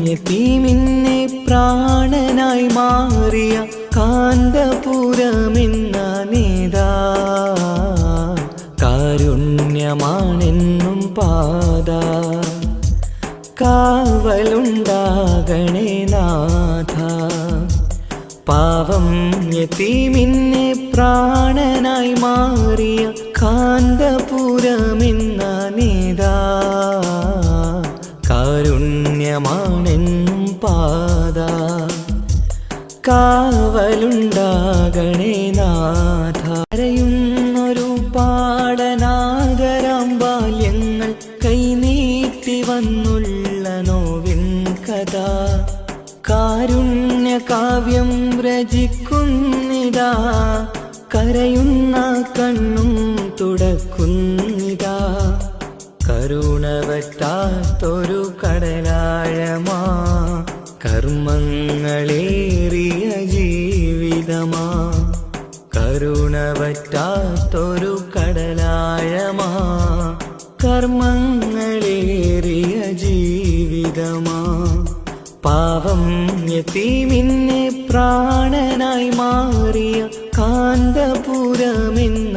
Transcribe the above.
യതീമിന്നെ പ്രാണനായി മാറിയ കാന്തപുരമെന്ന നേതാ കാരുണ്യമാണെന്നും പാത കാവലുണ്ടാകണേ നാഥ. പാവം യതീമിന്നെ പ്രാണനായി മാറിയ കാന്തപുരമെന്ന നേതാ കാരുണ്യമാണെന്നും പാത കാവലുണ്ടാകണേ നാഥ. കരയുന്നൊരു പാടനാദരാം ബാല്യങ്ങൾ കൈനീട്ടി വന്നുള്ള നോവിൻ കഥ കാരുണ്യകാവ്യം രചിക്കുന്നിതാ. കരയുന്ന കണ്ണും തുടക്കുന്നിതാ. കരുണവറ്റാത്തൊരു കടലാഴമാ കർമ്മങ്ങളേറിയ ജീവിതമാ. കരുണവറ്റാത്തൊരു കടലാഴമാ കർമ്മങ്ങളേറിയ ജീവിതമാ. പാവം യതീമിന്നെ പ്രാണനായി മാറിയ കാന്തപുരമെന്ന